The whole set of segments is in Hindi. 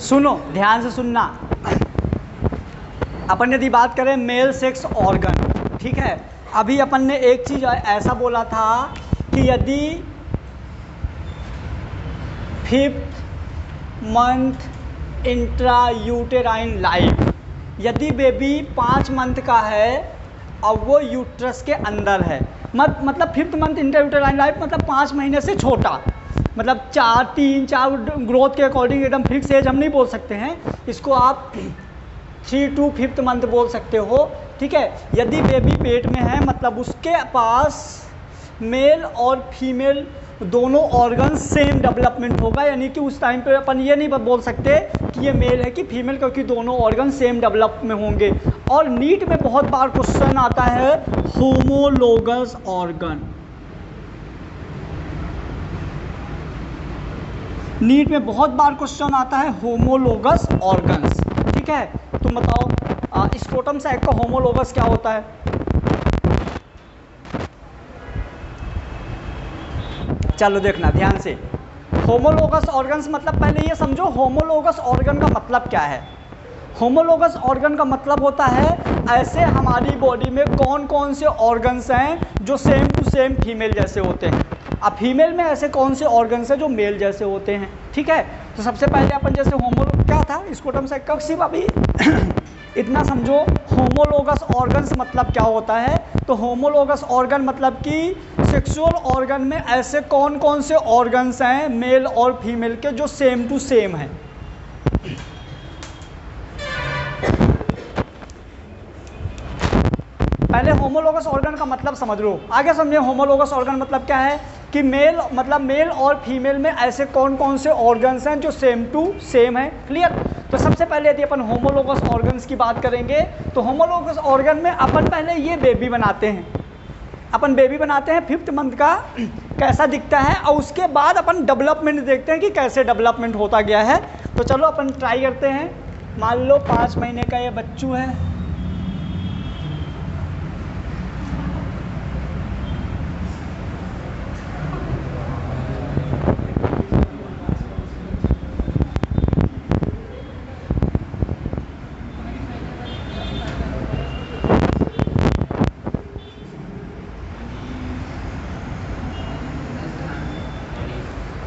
सुनो, ध्यान से सुनना। अपन यदि बात करें मेल सेक्स ऑर्गन, ठीक है, अभी अपन ने एक चीज़ ऐसा बोला था कि यदि 5th month intra uterine life, यदि बेबी 5 मंथ का है और वो यूट्रस के अंदर है, मतलब 5th month intra uterine life मतलब 5 महीने से छोटा, मतलब 3-4 ग्रोथ के अकॉर्डिंग एकदम फिक्स एज हम नहीं बोल सकते हैं, इसको आप 3 to 5th मंथ बोल सकते हो, ठीक है। यदि बेबी पेट में है मतलब उसके पास मेल और फीमेल दोनों ऑर्गन सेम डेवलपमेंट होगा, यानी कि उस टाइम पे अपन ये नहीं बोल सकते कि ये मेल है कि फीमेल, क्योंकि दोनों ऑर्गन सेम डेवलप में होंगे। और नीट में बहुत बार क्वेश्चन आता है होमोलोगस ऑर्गन, नीट में बहुत बार क्वेश्चन आता है होमोलोगस ऑर्गन्स, ठीक है। तुम बताओ स्क्रोटम सैक का होमोलोगस क्या होता है? चलो देखना ध्यान से, होमोलोगस ऑर्गन्स मतलब पहले ये समझो होमोलोगस ऑर्गन का मतलब क्या है। होमोलोगस ऑर्गन का मतलब होता है ऐसे हमारी बॉडी में कौन कौन से ऑर्गन्स हैं जो सेम टू सेम फीमेल जैसे होते हैं। अब फीमेल में ऐसे कौन से ऑर्गन्स हैं जो मेल जैसे होते हैं, ठीक है। तो सबसे पहले अपन जैसे क्या था स्क्रोटम सैक का, सिर्फ अभी इतना समझो होमोलोगस ऑर्गन्स मतलब क्या होता है। तो होमोलोगस ऑर्गन मतलब कि सेक्सुअल ऑर्गन में ऐसे कौन कौन से ऑर्गन्स हैं मेल और फीमेल के जो सेम टू सेम हैं। पहले होमोलोगस ऑर्गन का मतलब समझ लो, आगे समझे होमोलोगस ऑर्गन मतलब क्या है कि मेल मतलब मेल और फीमेल में ऐसे कौन कौन से ऑर्गन्स हैं जो सेम टू सेम है। क्लियर? तो सबसे पहले यदि अपन होमोलोगस ऑर्गन्स की बात करेंगे तो होमोलोगस ऑर्गन में अपन पहले ये बेबी बनाते हैं, अपन बेबी बनाते हैं 5th मंथ का कैसा दिखता है, और उसके बाद अपन डेवलपमेंट देखते हैं कि कैसे डेवलपमेंट होता गया है। तो चलो अपन ट्राई करते हैं। मान लो 5 महीने का ये बच्चू है,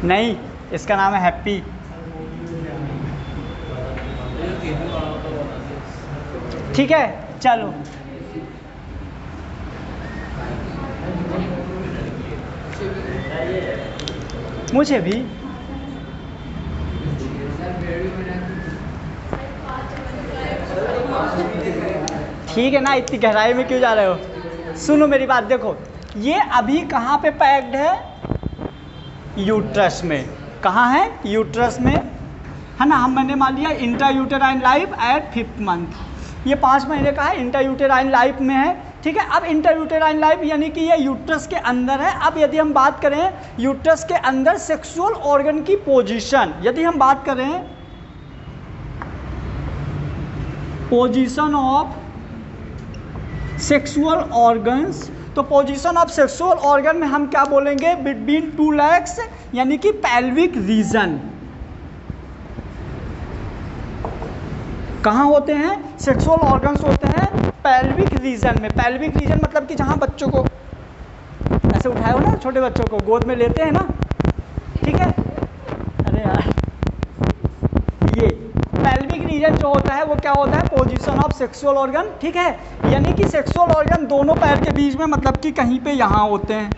नहीं इसका नाम है हैप्पी। ठीक है चलो, मुझे भी ठीक है ना, इतनी गहराई में क्यों जा रहे हो। सुनो मेरी बात, देखो ये अभी कहाँ पे पैक्ड है, यूट्रस में। कहाँ है? यूट्रस में, है ना। मैंने मान लिया intra uterine life at 5th month, ये 5 महीने का है, इंट्रा यूटेराइन लाइफ में है, ठीक है। अब इंट्रा यूटेराइन लाइफ यानी कि ये यूट्रस के अंदर है। अब यदि हम बात करें यूट्रस के अंदर सेक्सुअल ऑर्गन की पोजीशन, यदि हम बात करें पोजीशन ऑफ सेक्सुअल ऑर्गन्स, तो पोजीशन ऑफ सेक्सुअल ऑर्गन में हम क्या बोलेंगे, बिटवीन 2 लेग्स, यानी कि पैल्विक रीजन। कहाँ होते हैं सेक्सुअल ऑर्गन्स? होते हैं पैल्विक रीजन में। पैल्विक रीजन मतलब कि जहाँ बच्चों को ऐसे उठाए हो ना, छोटे बच्चों को गोद में लेते हैं ना, ठीक है। अरे यार, ये पैल्विक रीजन जो होता है वो क्या होता है, पोजीशन ऑफ सेक्सुअल ऑर्गन, ठीक है। यानी कि सेक्सुअल ऑर्गन दोनों पैर के बीच में, मतलब कि कहीं पे यहाँ होते हैं,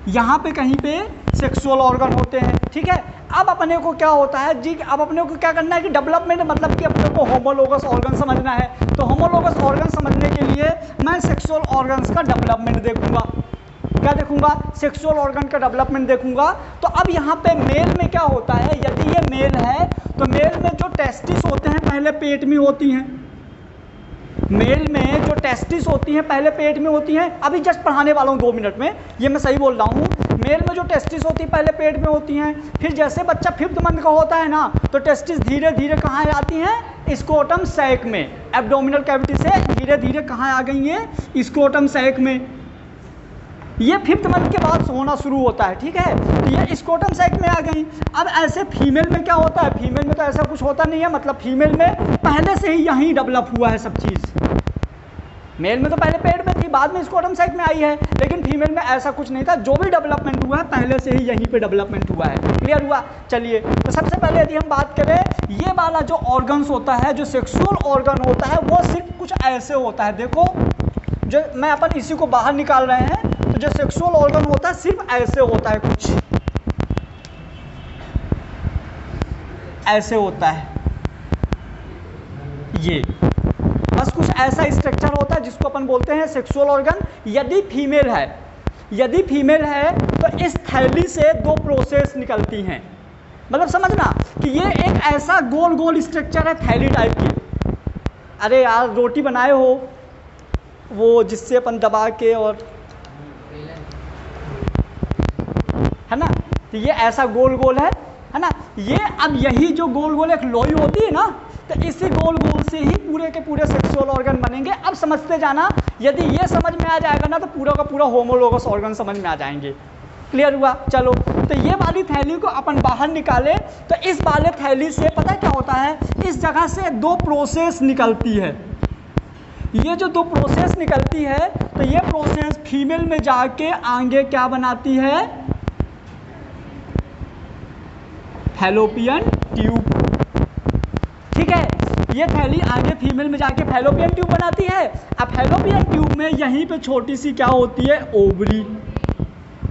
यहाँ पे कहीं पे सेक्सुअल ऑर्गन होते हैं, ठीक है। अब अपने को क्या होता है जी, अब अपने को क्या करना है कि डेवलपमेंट, मतलब कि अपने को होमोलोगस ऑर्गन समझना है। तो होमोलोगस ऑर्गन समझने के लिए मैं सेक्सुअल ऑर्गन्स का डेवलपमेंट देखूंगा। क्या देखूंगा? सेक्सुअल ऑर्गन का डेवलपमेंट देखूंगा। तो अब यहाँ पे मेल में क्या होता है, यदि ये मेल है तो मेल में जो टेस्टिस होते हैं पहले पेट में होती हैं, मेल में जो टेस्टिस होती हैं पहले पेट में होती हैं, अभी जस्ट पढ़ाने वाला हूँ 2 मिनट में, ये मैं सही बोल रहा हूँ। मेल में जो टेस्टिस होती है पहले पेट में होती हैं, फिर जैसे बच्चा 5th मंथ का होता है ना, तो टेस्टिस धीरे धीरे कहाँ आती हैं, स्क्रोटम सैक में। एब्डोमिनल कैविटी से धीरे धीरे कहाँ आ गई हैं, स्क्रोटम सैक में। ये 5th मंथ के बाद होना शुरू होता है, ठीक है। तो ये स्क्रोटम सैक में आ गई। अब ऐसे फीमेल में क्या होता है, फीमेल में तो ऐसा कुछ होता नहीं है, मतलब फीमेल में पहले से ही यहीं डेवलप हुआ है सब चीज़। मेल में तो पहले पेट में थी, बाद में स्क्रोटम सैक में आई है, लेकिन फीमेल में ऐसा कुछ नहीं था। जो भी डेवलपमेंट हुआ है पहले से ही यहीं पे डेवलपमेंट हुआ है। क्लियर हुआ? चलिए, तो सबसे पहले यदि हम बात करें, ये वाला जो ऑर्गन्स होता है, जो सेक्सुअल ऑर्गन होता है, वो सिर्फ कुछ ऐसे होता है। देखो, जो मैं अपन इसी को बाहर निकाल रहे हैं, तो जो सेक्सुअल ऑर्गन होता है सिर्फ ऐसे होता है, कुछ ऐसे होता है, ये बस कुछ ऐसा स्ट्रक्चर होता है जिसको अपन बोलते हैं सेक्सुअल ऑर्गन। यदि फीमेल है तो इस थैली से 2 प्रोसेस निकलती हैं। मतलब समझना कि ये एक ऐसा गोल गोल स्ट्रक्चर है थैली टाइप की। अरे यार, रोटी बनाए हो वो जिससे अपन दबा के, और है ना, तो ये ऐसा गोल गोल है ना। ये अब यही जो गोल गोल एक लोई होती है ना, तो इसी गोल गोल से ही पूरे के पूरे सेक्सुअल ऑर्गन बनेंगे। अब समझते जाना, यदि ये समझ में आ जाएगा ना, तो पूरा का पूरा होमोलोगस ऑर्गन समझ में आ जाएंगे। क्लियर हुआ? चलो, तो ये वाली थैली को अपन बाहर निकाले, तो इस वाले थैली से पता क्या होता है, इस जगह से 2 प्रोसेस निकलती है। ये जो 2 प्रोसेस निकलती है, तो ये प्रोसेस फीमेल में जाके आगे क्या बनाती है, फैलोपियन ट्यूब। ठीक है, ये थैली आगे फीमेल में जाके फैलोपियन ट्यूब बनाती है। अब फैलोपियन ट्यूब में यहीं पे छोटी सी क्या होती है, ओवरी।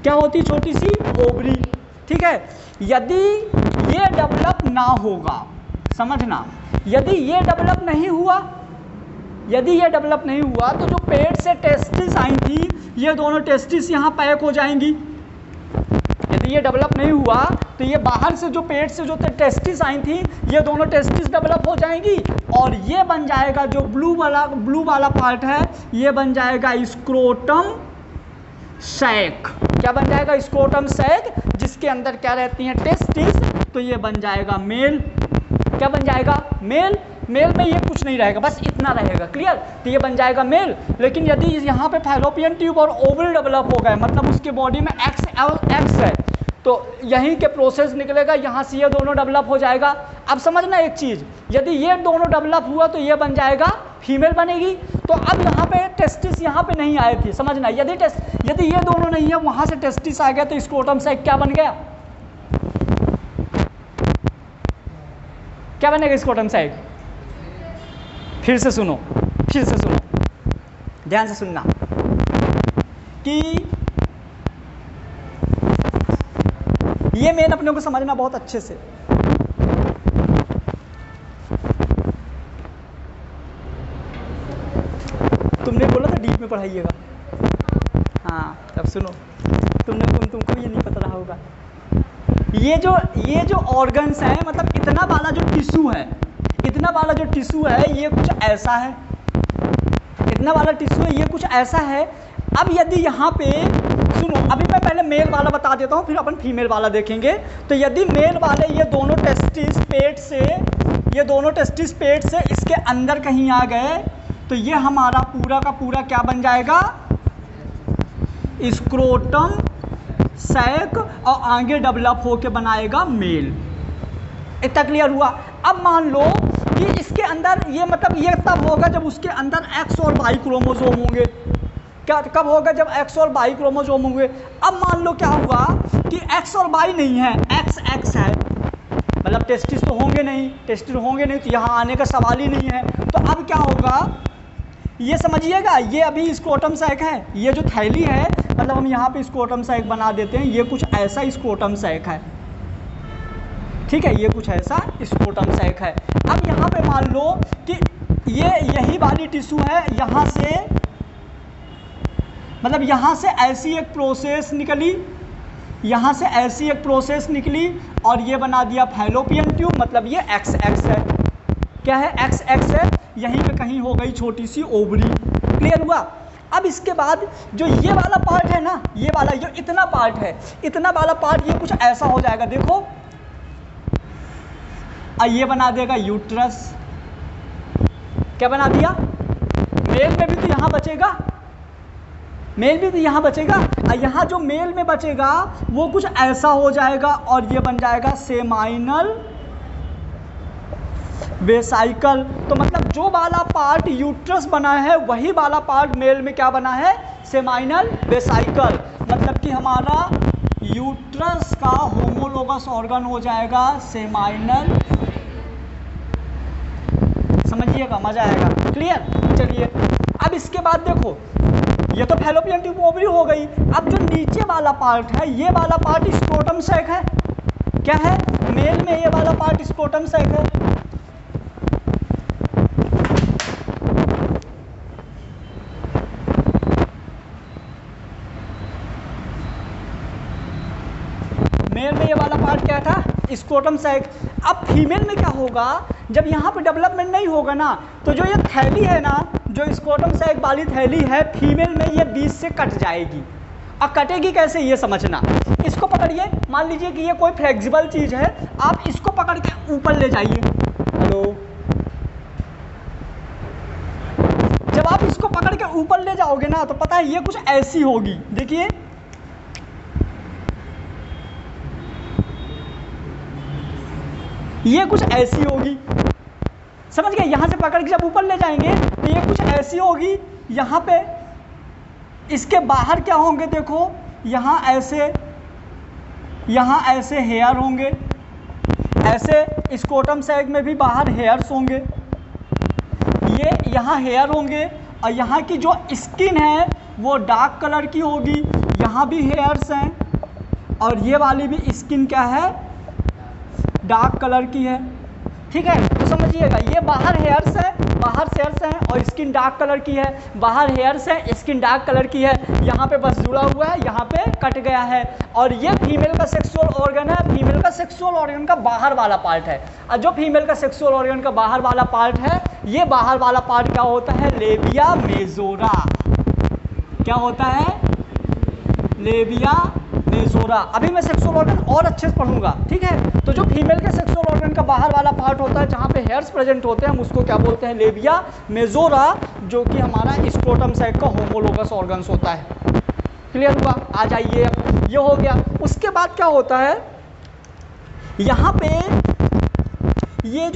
क्या होती है, छोटी सी ओवरी। ठीक है, यदि ये डेवलप ना होगा, समझना, यदि ये डेवलप नहीं हुआ, तो जो पेट से टेस्टिस आई थी, ये दोनों टेस्टिस यहाँ पैक हो जाएंगी। यदि ये डेवलप नहीं हुआ, तो ये बाहर से जो पेट से जो टेस्टिस आई थी, ये दोनों टेस्टिस डेवलप हो जाएंगी, और ये बन जाएगा जो ब्लू वाला पार्ट है, ये बन जाएगा स्क्रोटम सैक। क्या बन जाएगा, स्क्रोटम सैक, जिसके अंदर क्या रहती हैं, टेस्टिस। तो ये बन जाएगा मेल। क्या बन जाएगा, मेल। मेल में ये कुछ नहीं रहेगा, बस इतना रहेगा। क्लियर? तो ये बन जाएगा मेल। लेकिन यदि यहाँ पे फैलोपियन ट्यूब और ओवरी डेवलप हो गए, मतलब उसके बॉडी में एक्स है, तो यहीं के प्रोसेस निकलेगा, यहाँ से ये दोनों डेवलप हो जाएगा। अब समझना एक चीज़, यदि ये दोनों डेवलप हुआ तो ये बन जाएगा फीमेल बनेगी। तो अब यहाँ पे टेस्टिस यहाँ पे नहीं आए थे, समझना, यदि ये दोनों नहीं है, वहाँ से टेस्टिस आ गया, तो स्क्रोटम सैक क्या बन गया, क्या बनेगा स्क्रोटम सैक। फिर से सुनो, ध्यान से सुनना कि ये मेन अपने को समझना बहुत अच्छे से। तुमने बोला था डीप में पढ़ाइएगा, हाँ, तब सुनो, तुमको ये नहीं पता रहा होगा। ये जो ऑर्गन्स हैं, मतलब इतना वाला जो टिश्यू है, ये कुछ ऐसा है। इतना वाला टिश्यू है, ये कुछ ऐसा है। अब यदि यहाँ पे सुनो, अभी मैं पहले मेल वाला बता देता हूँ, फिर अपन फीमेल वाला देखेंगे। तो यदि मेल वाले ये दोनों टेस्टिस पेट से इसके अंदर कहीं आ गए, तो ये हमारा पूरा का पूरा क्या बन जाएगा, स्क्रोटम सैक, और आगे डेवलप होके बनाएगा मेल। इतना क्लियर हुआ? अब मान लो कि इसके अंदर ये, मतलब ये तब होगा जब उसके अंदर एक्स और वाई क्रोमोसोम होंगे। क्या कब होगा, जब एक्स और वाई क्रोमोसोम होंगे। अब मान लो क्या हुआ कि एक्स और वाई नहीं है, एक्स है, मतलब टेस्टिस तो होंगे नहीं, तो यहाँ आने का सवाल ही नहीं है। तो अब क्या होगा, ये समझिएगा, ये अभी स्क्रोटम सैक है, ये जो थैली है, मतलब हम यहाँ पे स्क्रोटम सैक बना देते हैं, ये कुछ ऐसा स्क्रोटम सैक है। ठीक है, ये कुछ ऐसा स्क्रोटम सैक है। अब यहाँ पे मान लो कि ये यही वाली टिश्यू है, यहाँ से, मतलब यहाँ से ऐसी एक प्रोसेस निकली, और ये बना दिया फैलोपियन ट्यूब, मतलब ये एक्स है। क्या है, एक्स है। यहीं पे कहीं हो गई छोटी सी ओवरी। क्लियर हुआ? अब इसके बाद जो ये वाला पार्ट है ना, ये वाला जो इतना पार्ट है, इतना वाला पार्ट ये कुछ ऐसा हो जाएगा, देखो ये बना देगा यूट्रस। क्या बना दिया? मेल में भी तो यहाँ बचेगा, मेल भी तो यहाँ बचेगा, और यहाँ जो मेल में बचेगा वो कुछ ऐसा हो जाएगा और ये बन जाएगा सेमाइनल वेसाइकल। तो मतलब जो वाला पार्ट यूट्रस बना है वही वाला पार्ट मेल में क्या बना है? Seminal vesicle. मतलब कि हमारा यूट्रस का होमोलोगस ऑर्गन हो जाएगा सेमाइनल। समझिएगा, मजा आएगा। क्लियर? चलिए अब इसके बाद देखो, ये तो फैलोपियन ट्यूब ओवरी हो गई। अब जो नीचे वाला पार्ट है, ये वाला पार्ट स्क्रोटम सैक है। क्या है? मेल में ये वाला पार्ट स्क्रोटम सैक है। मेल में ये वाला पार्ट क्या था? Scrotum sac. अब फीमेल में क्या होगा? जब यहाँ पे डेवलपमेंट नहीं होगा ना, तो जो ये थैली है ना, जो स्क्रोटम सैक वाली थैली है, फीमेल में ये बीच से कट जाएगी। और कटेगी कैसे ये समझना। इसको पकड़िए, मान लीजिए कि ये कोई फ्लेक्सिबल चीज़ है, आप इसको पकड़ के ऊपर ले जाइए। हेलो, जब आप इसको पकड़ के ऊपर ले जाओगे ना, तो पता है ये कुछ ऐसी होगी। देखिए ये कुछ ऐसी होगी, समझ गए? यहाँ से पकड़ के जब ऊपर ले जाएंगे तो ये कुछ ऐसी होगी। यहाँ पे इसके बाहर क्या होंगे? देखो यहाँ ऐसे हेयर होंगे, ऐसे स्क्रोटम सैक में भी बाहर हेयर्स होंगे, ये यहाँ हेयर होंगे, और यहाँ की जो स्किन है वो डार्क कलर की होगी। यहाँ भी हेयर्स हैं, और ये वाली भी स्किन क्या है? डार्क कलर की है। ठीक है, तो समझिएगा, ये बाहर हेयर्स है, बाहर हेयर्स हैं और स्किन डार्क कलर की है। बाहर हेयर्स है, स्किन डार्क कलर की है। यहाँ पे बस जुड़ा हुआ है, यहाँ पे कट गया है। और ये फीमेल का सेक्सुअल ऑर्गन है। फीमेल का सेक्सुअल ऑर्गन का बाहर वाला पार्ट है। और जो फीमेल का सेक्सुअल ऑर्गन का बाहर वाला पार्ट है, ये बाहर वाला पार्ट क्या होता है? Labia majora. क्या होता है? Labia majora. अभी मैं सेक्सुअल ऑर्गन और अच्छे से पढ़ूंगा। ठीक है, तो जो फीमेल के सेक्सुअल ऑर्गन का बाहर वाला पार्ट होता है, जहाँ पे हेयर्स प्रेजेंट होते हैं, हम उसको क्या बोलते हैं? लेबिया मेजोरा, जो कि हमारा स्क्रोटम सैक का होमोलोगस ऑर्गन्स होता है। क्लियर हुआ? आ जाइए, ये हो गया। उसके बाद क्या होता है? यहाँ पे ये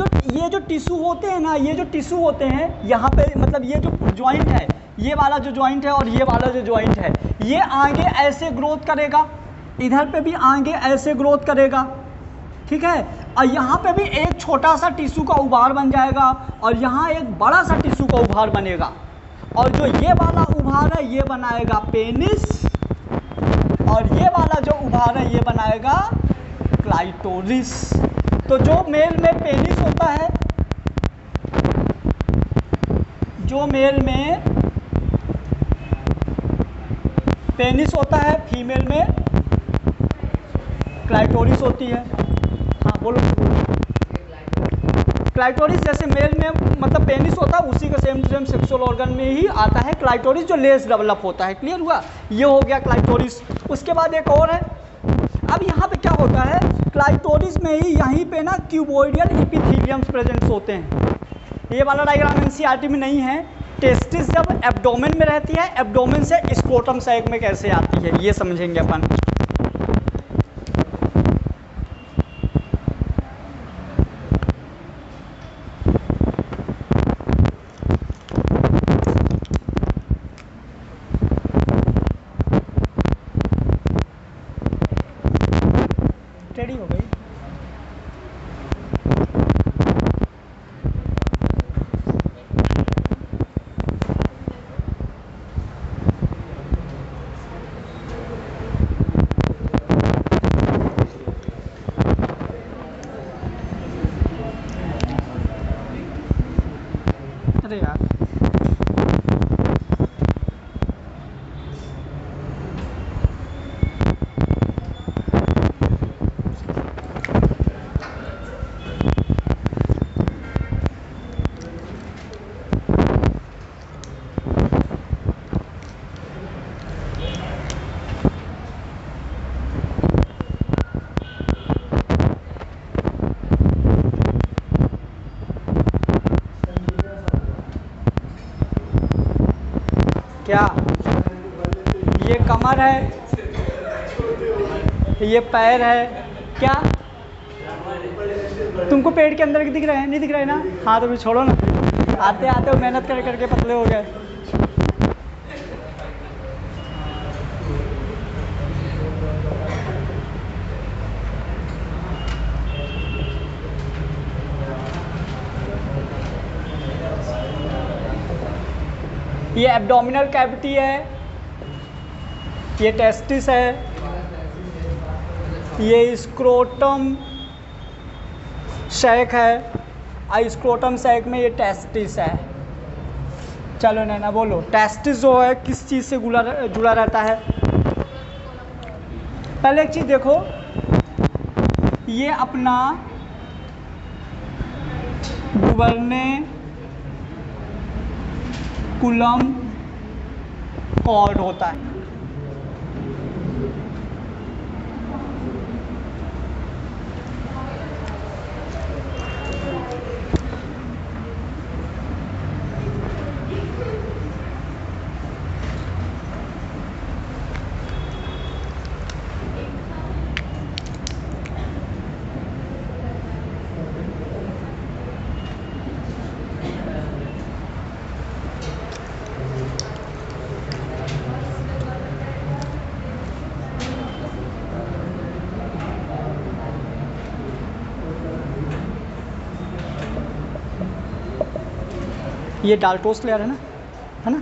जो टिश्यू होते हैं ना, ये जो टिश्यू होते हैं यहाँ पे, मतलब ये जो जॉइंट है, ये वाला जो जॉइंट है और ये वाला जो जॉइंट है, ये आगे ऐसे ग्रोथ करेगा, इधर पे भी आगे ऐसे ग्रोथ करेगा। ठीक है, और यहाँ पे भी एक छोटा सा टिश्यू का उभार बन जाएगा, और यहाँ एक बड़ा सा टिश्यू का उभार बनेगा। और जो ये वाला उभार है ये बनाएगा पेनिस, और ये वाला जो उभार है ये बनाएगा क्लाइटोरिस। तो जो मेल में पेनिस होता है, जो मेल में पेनिस होता है, फीमेल में क्लाइटोरिस होती है। हाँ बोलो। क्लाइटोरिस जैसे मेल में मतलब पेनिस होता है, उसी का same to same sexual organ में ही आता है क्लाइटोरिस, जो लेस डेवलप होता है। क्लियर हुआ? ये हो गया क्लाइटोरिस। उसके बाद एक और है। अब यहाँ पे क्या होता है? क्लाइटोरिस में ही यहीं पे ना क्यूबोइडियल एपिथेलियम्स प्रेजेंट होते हैं। ये वाला डायग्राम एनसीईआरटी में नहीं है। टेस्टिस जब एब्डोमेन में रहती है, एब्डोमेन से स्क्रोटम सैक में कैसे आती है ये समझेंगे अपन। रेडी हो गई? है, ये पैर है। क्या तुमको पेड़ के अंदर दिख रहे हैं? नहीं दिख रहे ना? हाँ तो फिर छोड़ो ना, आते आते वो मेहनत कर करके पतले हो गए। ये एब्डोमिनल कैविटी है, ये टेस्टिस है, ये स्क्रोटम सैक है, स्क्रोटम सैक में ये टेस्टिस है। चलो नैना बोलो, टेस्टिस जो है किस चीज़ से जुड़ा रहता है? पहले एक चीज़ देखो, ये अपना गुबर्नेकुलम कॉर्ड होता है। ये डाल्टोस लेयर है ना, है ना?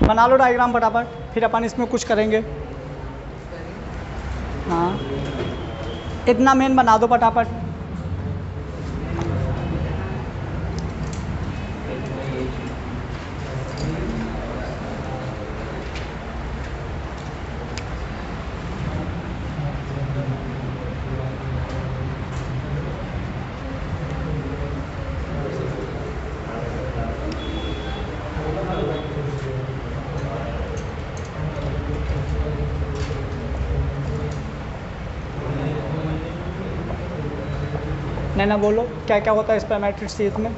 बना लो डायग्राम फटाफट, फिर अपन इसमें कुछ करेंगे। हाँ इतना मेन बना दो फटाफट। नैना बोलो क्या क्या होता है स्पर्मेटोसीट में?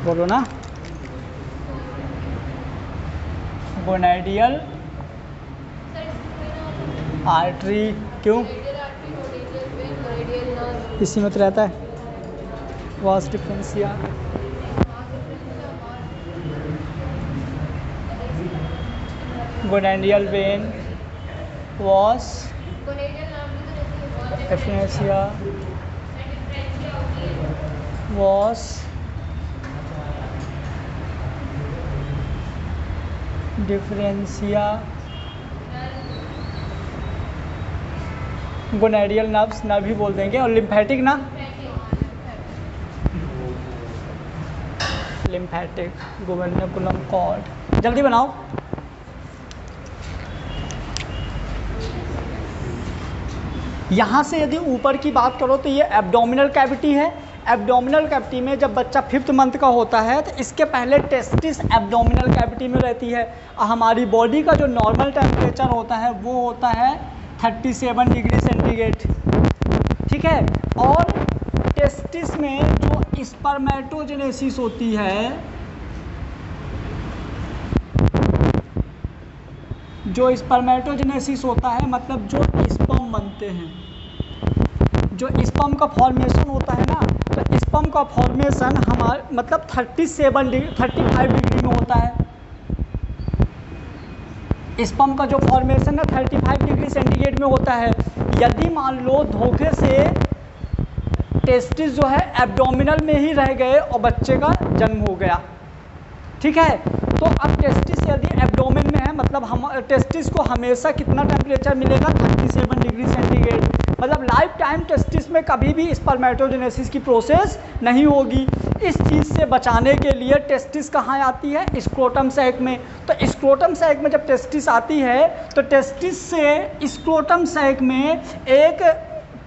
बोलो ना। गोनाइडियल आर्टरी, क्यों? इसी में तो रहता है। वास डिफरेंशिया, गोनाइडियल वेन, वास डिफरेंशिया, वास डिफरेंशिया, गोनाइडियल नर्व्स, नर्व ही बोल देंगे। और लिम्फेटिक ना, लिम्फेटिक गुबर्नेकुलम कॉर्ड। जल्दी बनाओ। यहाँ से यदि ऊपर की बात करो तो ये एब्डोमिनल कैविटी है। एब्डोमिनल कैविटी में जब बच्चा 5th मंथ का होता है तो इसके पहले टेस्टिस एब्डोमिनल कैविटी में रहती है। हमारी बॉडी का जो नॉर्मल टेम्परेचर होता है वो होता है 37 डिग्री सेंटीग्रेड, ठीक है। और टेस्टिस में जो स्पर्मेटोजेनेसिस होती है, जो स्पर्मेटोजेनेसिस होता है मतलब जो स्पर्म बनते हैं, जो स्पर्म का फॉर्मेशन होता है ना, तो स्पर्म का फॉर्मेशन हमारे मतलब 35 डिग्री में होता है। स्पर्म का जो फॉर्मेशन है 35 डिग्री सेंटीग्रेड में होता है। यदि मान लो धोखे से टेस्टिस जो है एब्डोमिनल में ही रह गए और बच्चे का जन्म हो गया, ठीक है, तो अब टेस्टिस यदि एब्डोमेन में है मतलब हम टेस्टिस को हमेशा कितना टेम्परेचर मिलेगा? 37 डिग्री सेंटीग्रेड। मतलब लाइफ टाइम टेस्टिस में कभी भी स्पर्मेटोजेनेसिस की प्रोसेस नहीं होगी। इस चीज़ से बचाने के लिए टेस्टिस कहाँ आती है? स्क्रोटम सैक में। तो स्क्रोटम सैक में जब टेस्टिस आती है तो टेस्टिस से स्क्रोटम सैक में एक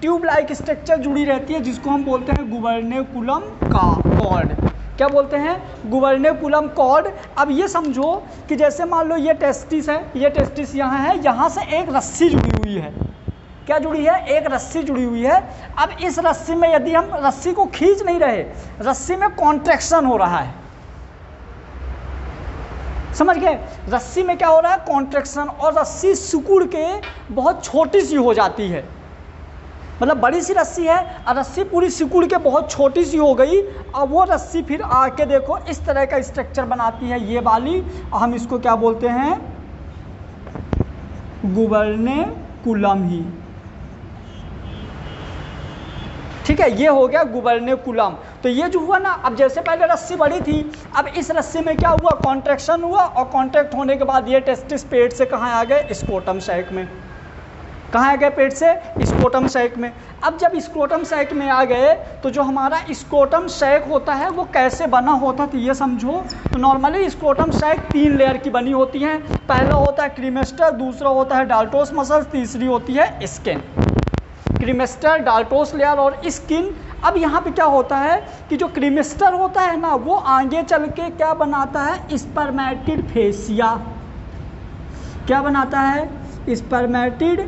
ट्यूब लाइक स्ट्रक्चर जुड़ी रहती है जिसको हम बोलते हैं गुबर्नेकुलम का कॉर्ड। क्या बोलते हैं? गुबर्नेकुलम कॉर्ड। अब ये समझो कि जैसे मान लो ये टेस्टिस है, ये टेस्टिस यहाँ है, यहाँ से एक रस्सी जुड़ी हुई है, क्या जुड़ी है, एक रस्सी जुड़ी हुई है। अब इस रस्सी में यदि हम रस्सी को खींच नहीं रहे, रस्सी में कॉन्ट्रैक्शन हो रहा है, समझ गए, रस्सी में क्या हो रहा है, कॉन्ट्रैक्शन, और रस्सी सिकुड़ के बहुत छोटी सी हो जाती है, मतलब बड़ी सी रस्सी है और रस्सी पूरी सिकुड़ के बहुत छोटी सी हो गई। अब वो रस्सी फिर आके देखो इस तरह का स्ट्रक्चर बनाती है ये वाली, और हम इसको क्या बोलते हैं, गुबर्नेकुलम ही, ठीक है, ये हो गया गुबर्नेकुलम। तो ये जो हुआ ना, अब जैसे पहले रस्सी बड़ी थी, अब इस रस्सी में क्या हुआ, कॉन्ट्रैक्शन हुआ, और कॉन्ट्रैक्ट होने के बाद ये टेस्टिस पेट से कहाँ आ गए, स्क्रोटम सैक में। कहाँ आ गए, पेट से स्क्रोटम सैक में। अब जब स्क्रोटम सैक में आ गए तो जो हमारा स्क्रोटम सैक होता है वो कैसे बना होता था ये समझो। तो नॉर्मली स्क्रोटम सैक 3 लेयर की बनी होती है। पहला होता है क्रीमेस्टर, दूसरा होता है डाल्टोस मसल्स, तीसरी होती है स्किन। क्रीमेस्टर, डाल्टोस लेयर और स्किन। अब यहाँ पे क्या होता है कि जो क्रीमेस्टर होता है ना, वो आगे चल के क्या बनाता है, स्पर्मेटिड फेसिया। क्या बनाता है, स्पर्मेटिड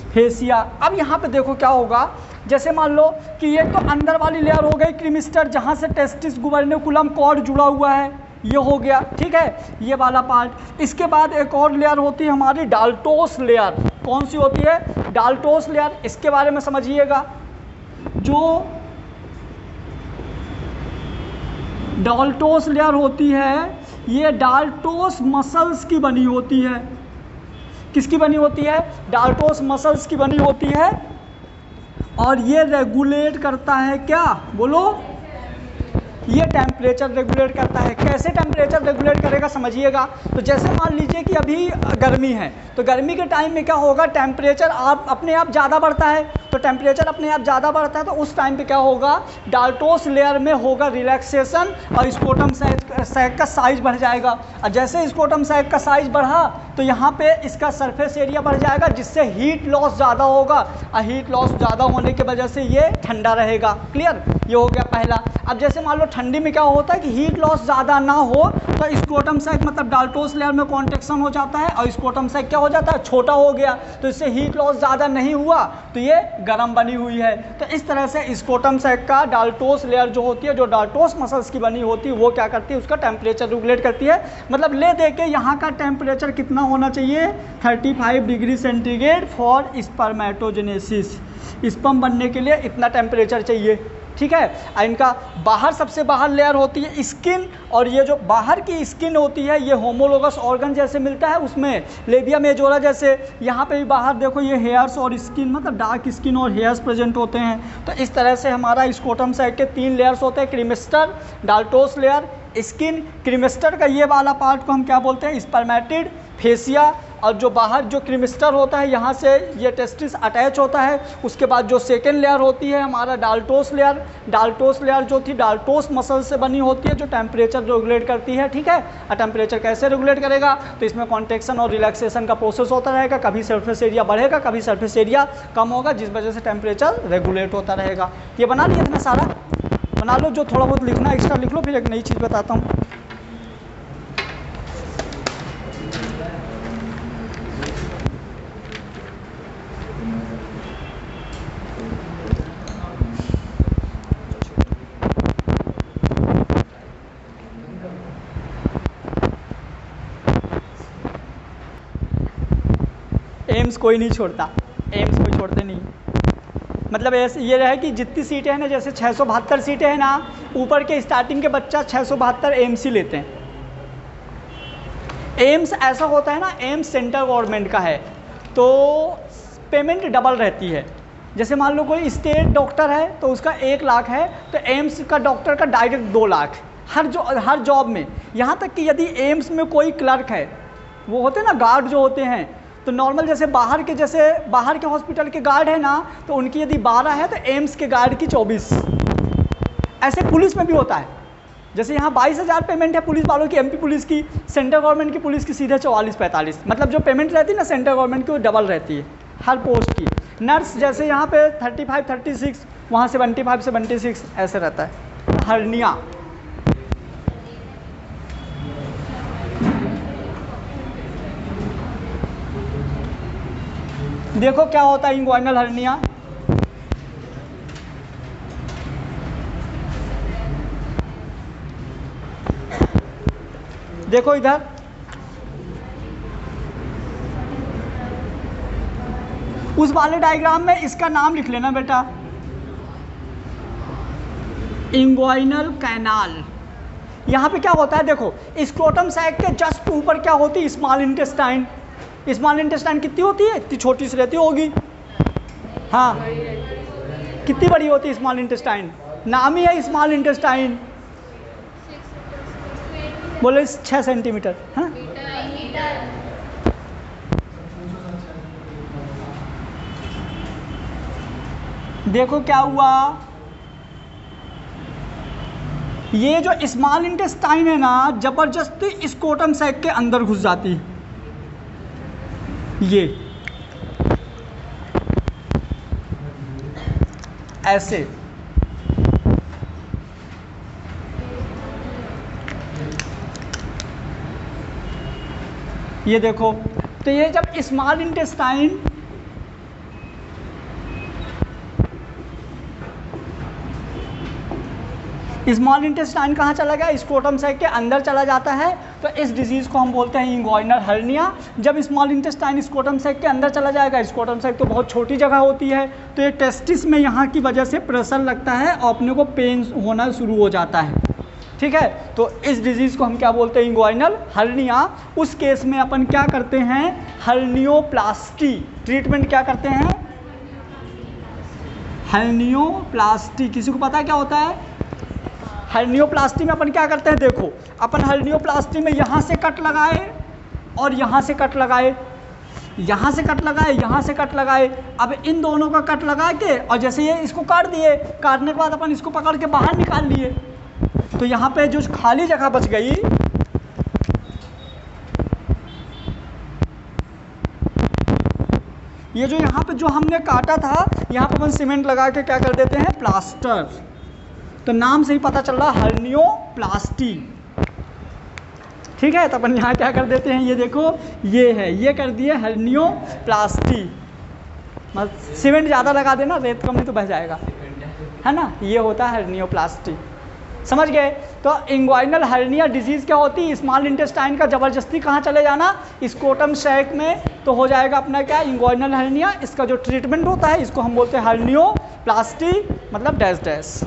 फेसिया। अब यहाँ पे देखो क्या होगा, जैसे मान लो कि ये तो अंदर वाली लेयर हो गई क्रीमेस्टर, जहाँ से टेस्टिस गुबर्नेकुलम कॉर्ड जुड़ा हुआ है, ये हो गया, ठीक है, ये वाला पार्ट। इसके बाद एक और लेयर होती है हमारी डाल्टोस लेयर। कौन सी होती है, डाल्टोस लेयर। इसके बारे में समझिएगा, जो डाल्टोस लेयर होती है ये डाल्टोस मसल्स की बनी होती है। किसकी बनी होती है, डाल्टोस मसल्स की बनी होती है, और ये रेगुलेट करता है क्या, बोलो, ये टेम्परेचर रेगुलेट करता है। कैसे टेम्परेचर रेगुलेट करेगा समझिएगा। तो जैसे मान लीजिए कि अभी गर्मी है, तो गर्मी के टाइम में क्या होगा, टेम्परेचर अपने आप ज़्यादा बढ़ता है। तो टेम्परेचर अपने आप ज़्यादा बढ़ता है तो उस टाइम पे क्या होगा, डाल्टोस लेयर में होगा रिलैक्सेशन, और स्क्रोटम सैक का साइज बढ़ जाएगा। और जैसे स्क्रोटम सैक का साइज बढ़ा तो यहाँ पे इसका सरफेस एरिया बढ़ जाएगा, जिससे हीट लॉस ज़्यादा होगा, और हीट लॉस ज़्यादा होने की वजह से ये ठंडा रहेगा। क्लियर, ये हो गया पहला। अब जैसे मान लो ठंडी में क्या होता है कि हीट लॉस ज़्यादा ना हो, तो स्क्रोटम सैक मतलब डाल्टोस लेयर में कॉन्ट्रैक्शन हो जाता है, और स्क्रोटम सैक क्या हो जाता है, छोटा हो गया, तो इससे हीट लॉस ज़्यादा नहीं हुआ, तो ये गर्म बनी हुई है। तो इस तरह से स्क्रोटम सैक का डाल्टोस लेयर जो होती है, जो डाल्टोस मसल्स की बनी होती है, वो क्या करती है, उसका टेम्परेचर रेगुलेट करती है। मतलब ले दे के यहाँ का टेम्परेचर कितना होना चाहिए, 35 degree centigrade for spermatogenesis. Sperm बनने के लिए इतना टेम्परेचर चाहिए, ठीक है। इनका बाहर सबसे बाहर लेयर होती है स्किन, और ये जो बाहर की स्किन होती है ये होमोलोगस ऑर्गन जैसे मिलता है उसमें, लेबिया मेजोरा जैसे। यहाँ पे भी बाहर देखो ये हेयर्स और स्किन, मतलब डार्क स्किन और हेयर्स प्रेजेंट होते हैं। तो इस तरह से हमारा स्क्रोटम सैक के 3 लेयर्स होते हैं, क्रीमेस्टर, डाल्टोस लेयर, स्किन। क्रीमेस्टर का ये वाला पार्ट को हम क्या बोलते हैं, स्पर्मेटिड फेसिया। और जो बाहर जो क्रीमेस्टर होता है यहाँ से ये टेस्टिस अटैच होता है। उसके बाद जो सेकेंड लेयर होती है हमारा डाल्टोस लेयर। डाल्टोस लेयर जो थी डाल्टोस मसल से बनी होती है, जो टेम्परेचर रेगुलेट करती है, ठीक है। और टेम्परेचर कैसे रेगुलेट करेगा, तो इसमें कॉन्ट्रैक्शन और रिलैक्सेशन का प्रोसेस होता रहेगा। कभी सरफेस एरिया बढ़ेगा, कभी सरफेस एरिया कम होगा, जिस वजह से टेम्परेचर रेगुलेट होता रहेगा। ये बना लिया इतना सारा, बना लो, जो थोड़ा बहुत लिखना एक्स्ट्रा लिख लो, फिर एक नई चीज़ बताता हूँ। एम्स कोई नहीं छोड़ता, एम्स कोई छोड़ते नहीं। मतलब ऐसे ये रहे कि जितनी सीटें हैं ना, जैसे 672 सीटें हैं ना, ऊपर के स्टार्टिंग के बच्चा 672 एम्स ही लेते हैं। एम्स ऐसा होता है ना, एम्स सेंट्रल गवर्नमेंट का है, तो पेमेंट डबल रहती है। जैसे मान लो कोई स्टेट डॉक्टर है तो उसका 1 लाख है, तो एम्स का डॉक्टर का डायरेक्ट 2 लाख हर जॉब में। यहाँ तक कि यदि एम्स में कोई क्लर्क है, वो होते हैं ना गार्ड जो होते हैं, तो नॉर्मल जैसे बाहर के हॉस्पिटल के गार्ड है ना, तो उनकी यदि 12 है तो एम्स के गार्ड की 24। ऐसे पुलिस में भी होता है। जैसे यहाँ 22,000 पेमेंट है पुलिस वालों की, एमपी पुलिस की, सेंट्रल गवर्नमेंट की पुलिस की सीधे 44-45। मतलब जो पेमेंट रहती है ना सेंट्रल गवर्नमेंट की, वो डबल रहती है हर पोस्ट की। नर्स जैसे यहाँ पे 35-36, वहाँ 75-76 ऐसे रहता है। हर्निया, देखो क्या होता है इंग्वाइनल हर्निया। देखो इधर, उस वाले डायग्राम में इसका नाम लिख लेना बेटा, इंग्वाइनल कैनाल। यहाँ पे क्या होता है देखो, स्क्रोटम सैक के जस्ट ऊपर क्या होती है, स्मॉल इंटेस्टाइन। स्मॉल इंटेस्टाइन कितनी होती है, इतनी छोटी सी रहती होगी। हाँ, कितनी बड़ी होती है स्मॉल इंटेस्टाइन, नाम ही है स्मॉल इंटेस्टाइन। बोले 6 सेंटीमीटर। हाँ, देखो क्या हुआ, ये जो स्मॉल इंटेस्टाइन है ना, जबरदस्ती स्क्रोटम सैक के अंदर घुस जाती है। ये ऐसे, ये देखो, तो ये जब स्मॉल इंटेस्टाइन स्मॉल इंटेस्टाइन कहाँ चला गया, स्क्रोटम सैक के अंदर चला जाता है, तो इस डिजीज़ को हम बोलते हैं इंग्वाइनल हर्निया। जब स्मॉल इंटेस्टाइन स्क्रोटम सैक के अंदर चला जाएगा, स्क्रोटम सैक तो बहुत छोटी जगह होती है, तो ये टेस्टिस में यहाँ की वजह से प्रेशर लगता है और अपने को पेन होना शुरू हो जाता है। ठीक है, तो इस डिजीज़ को हम क्या बोलते हैं, इंग्वाइनल हर्निया। उस केस में अपन क्या करते हैं, हर्नियोप्लास्टी ट्रीटमेंट क्या करते हैं, हर्नियोप्लास्टी। किसी को पता है क्या होता है हर्नियोप्लास्टी में? अपन क्या करते हैं, देखो अपन हर्नियोप्लास्टी में यहाँ से कट लगाए और यहाँ से कट लगाए, यहाँ से कट लगाए, यहाँ से कट लगाए। अब इन दोनों का कट लगा के और जैसे ये इसको काट दिए, काटने के बाद अपन इसको पकड़ के बाहर निकाल लिए, तो यहाँ पे जो खाली जगह बच गई, ये जो यहाँ पे जो हमने काटा था, यहाँ पे अपन सीमेंट लगा के क्या कर देते हैं, प्लास्टर। तो नाम से ही पता चल रहा हर्नियोप्लास्टी। ठीक है, तो अपन यहाँ क्या कर देते हैं, ये देखो ये है, ये कर दिए हर्नियोप्लास्टी। मतलब सीमेंट ज़्यादा लगा देना, रेत कम नहीं तो बह जाएगा, है ना। ये होता है हर्नियोप्लास्टी, समझ गए। तो इंग्वाइनल हर्निया डिजीज़ क्या होती है, स्मॉल इंटेस्टाइन का ज़बरदस्ती कहाँ चले जाना, स्क्रोटम सैक में, तो हो जाएगा अपना क्या, इंग्वाइनल हर्निया। इसका जो ट्रीटमेंट होता है इसको हम बोलते हैं हर्नियोप्लास्टी, मतलब डैश डैश।